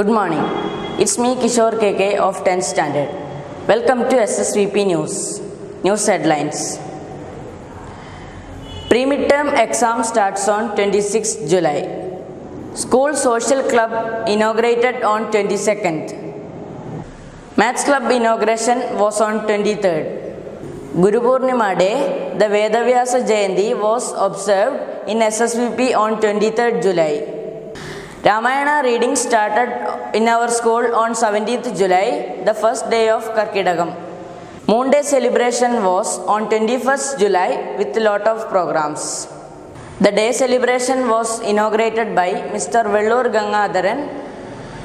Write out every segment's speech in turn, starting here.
Good morning. It's me Kishore KK of 10th standard. Welcome to SSVP News. News headlines. Pre-midterm exam starts on 26th July. School Social Club inaugurated on 22nd. Maths Club inauguration was on 23rd. Guru Purnima Day, the Vedavyasa Jayanti was observed in SSVP on 23rd July. Ramayana reading started in our school on 17th July, the first day of Karkidagam. Moon Day celebration was on 21st July with a lot of programs. The day celebration was inaugurated by Mr. Vellur Gangadharan,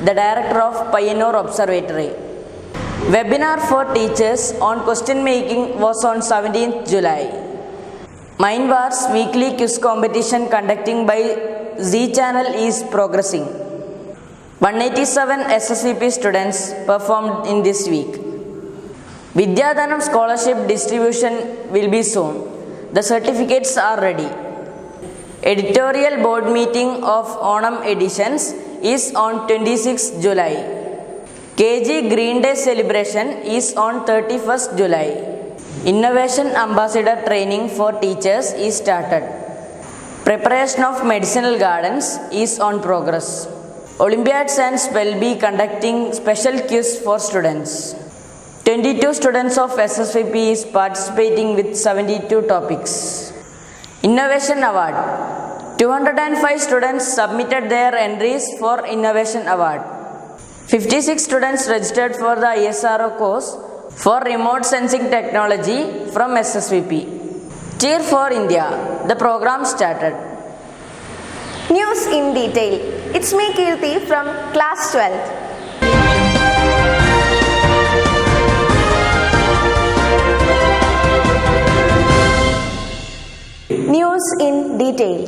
the director of Payanur Observatory. Webinar for teachers on question making was on 17th July. Mind Wars weekly quiz competition conducting by Z channel is progressing. 187 SSVP students performed in this week. Vidyadhanam scholarship distribution will be soon. The certificates are ready. Editorial board meeting of Onam editions is on 26th July. KG Green Day celebration is on 31st July. Innovation Ambassador training for teachers is started. Preparation of medicinal gardens is on progress. Olympiads and will be conducting special quiz for students. 22 students of SSVP is participating with 72 topics. Innovation Award. 205 students submitted their entries for Innovation Award. 56 students registered for the ISRO course for remote sensing technology from SSVP. Cheer for India. The program started. News in detail. It's me Kirti from class 12th. News in detail.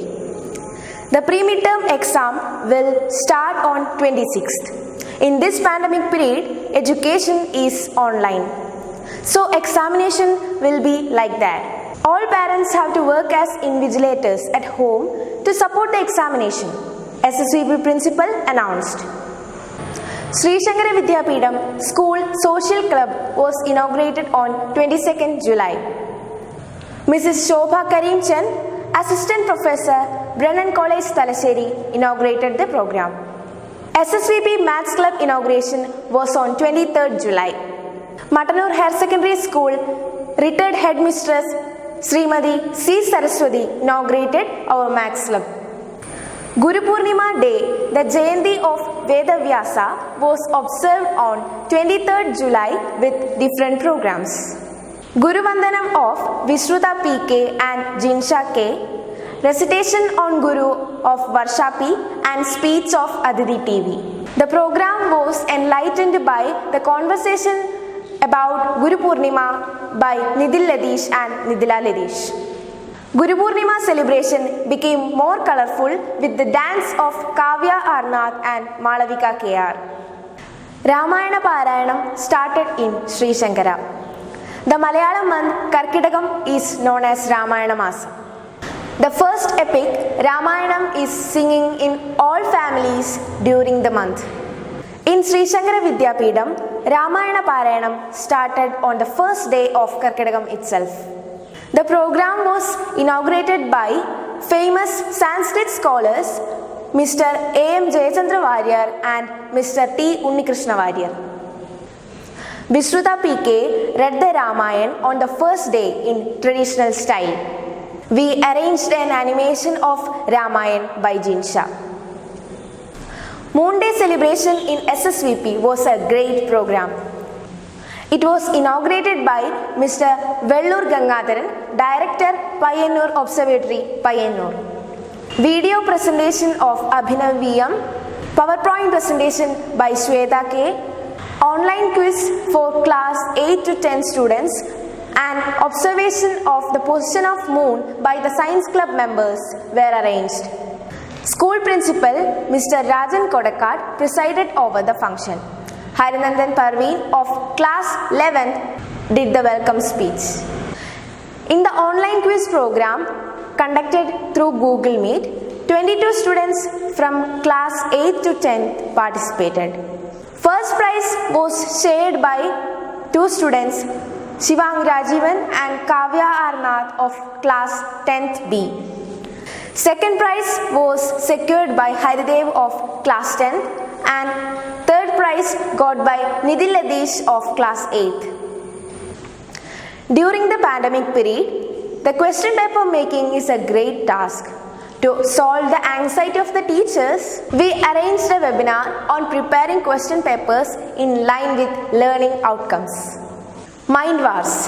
The pre-midterm exam will start on 26th. In this pandemic period, education is online. So examination will be like that. All parents have to work as invigilators at home to support the examination, SSVP principal announced. Sri Shankara Vidyapeetham School Social Club was inaugurated on 22nd July. Mrs. Shobha Karimchand, Assistant Professor, Brennan College, Thalassery, inaugurated the program. SSVP Maths Club inauguration was on 23rd July. Matanur Higher Secondary School retired headmistress Srimati C. Saraswati inaugurated our Maths Club. Guru Purnima Day, the Jayanti of Vedavyasa, was observed on 23rd July with different programs. Guru Vandanam of Vishruta P.K. and Jinsha K. Recitation on Guru of Varsha P. and speech of Aditi TV. The program was enlightened by the conversation about Guru Purnima by Nidil Ladish and Nidila Ladish. Guru Purnima celebration became more colorful with the dance of Kavya Arnath and Malavika KR. Ramayana Parayanam started in Sri Shankara. The Malayalam month Karkidagam is known as Ramayana Masa. The first epic, Ramayanam, is singing in all families during the month. In Sri Shankara Vidyapeetham, Ramayana Parayanam started on the first day of Karkidagam itself. The program was inaugurated by famous Sanskrit scholars Mr. A.M. Jayachandra Warrier and Mr. T. Unnikrishna Warrier. Vishruta P.K. read the Ramayana on the first day in traditional style. We arranged an animation of Ramayana by Jinsha. Moon Day celebration in SSVP was a great program. It was inaugurated by Mr. Vellur Gangadharan, Director, Payanur Observatory, Payanur. Video presentation of Abhinav VM, PowerPoint presentation by Shweta K, online quiz for class 8 to 10 students, and observation of the position of moon by the science club members were arranged. School principal Mr. Rajan Kodakat presided over the function. Harinandan Parveen of class 11th did the welcome speech. In the online quiz program conducted through Google Meet, 22 students from class 8th to 10th participated. First prize was shared by two students, Shivang Rajivan and Kavya Arnath of class 10th B. Second prize was secured by Haridev of class 10th and third prize got by Nidhi Ladesh of class 8th. During the pandemic period, the question paper making is a great task. To solve the anxiety of the teachers, we arranged a webinar on preparing question papers in line with learning outcomes. Mind Wars,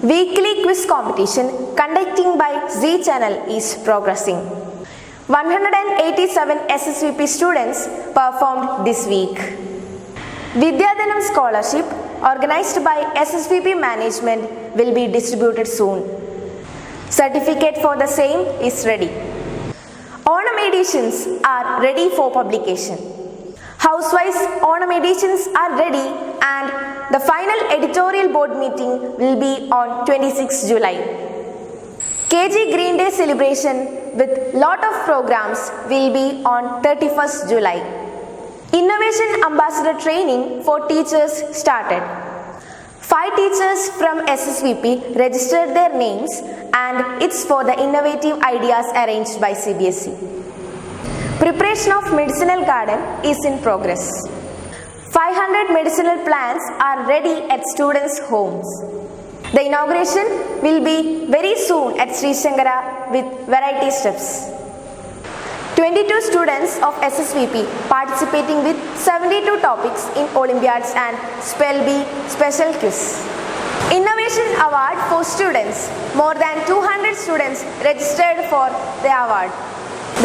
weekly quiz competition conducting by Z Channel is progressing. 187 SSVP students performed this week. Vidyadhanam scholarship organized by SSVP management will be distributed soon. Certificate for the same is ready. Onam editions are ready for publication. Housewise Onam editions are ready and the final editorial board meeting will be on 26 July. KG Green Day celebration with lot of programs will be on 31st July. Innovation Ambassador training for teachers started. 5 teachers from SSVP registered their names and it's for the innovative ideas arranged by CBSE. Preparation of medicinal garden is in progress. 500 medicinal plants are ready at students' homes. The inauguration will be very soon at Sri Shankara with variety steps. 22 students of SSVP participating with 72 topics in Olympiads and Spell Bee special quiz. Innovation Award for students. More than 200 students registered for the award.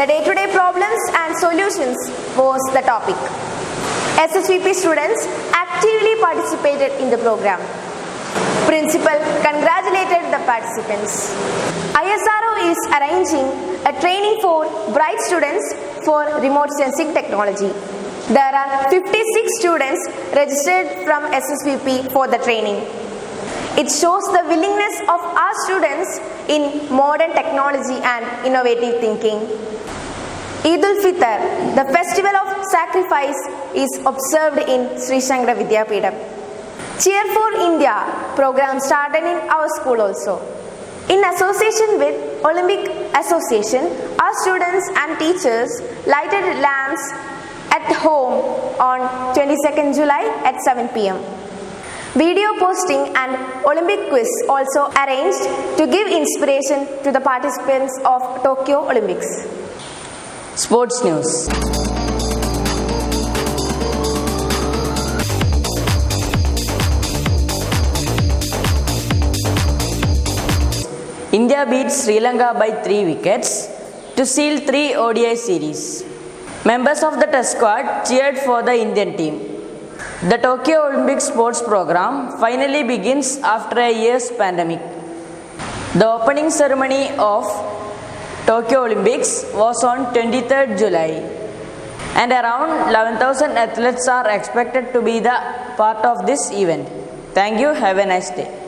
The day-to-day problems and solutions was the topic. SSVP students actively participated in the program. Principal congratulated the participants. ISRO is arranging a training for bright students for remote sensing technology. There are 56 students registered from SSVP for the training. It shows the willingness of our students in modern technology and innovative thinking. Eid ul-Fitr, the festival of sacrifice, is observed in Sri Shankara Vidyapeetham. Cheer for India program started in our school also. In association with Olympic Association, our students and teachers lighted lamps at home on 22nd July at 7 p.m. Video posting and Olympic quiz also arranged to give inspiration to the participants of Tokyo Olympics. Sports news. India beats Sri Lanka by 3 wickets to seal 3 ODI series. Members of the test squad cheered for the Indian team. The Tokyo Olympic sports program finally begins after a year's pandemic. The opening ceremony of Tokyo Olympics was on 23rd July and around 11,000 athletes are expected to be the part of this event. Thank you. Have a nice day.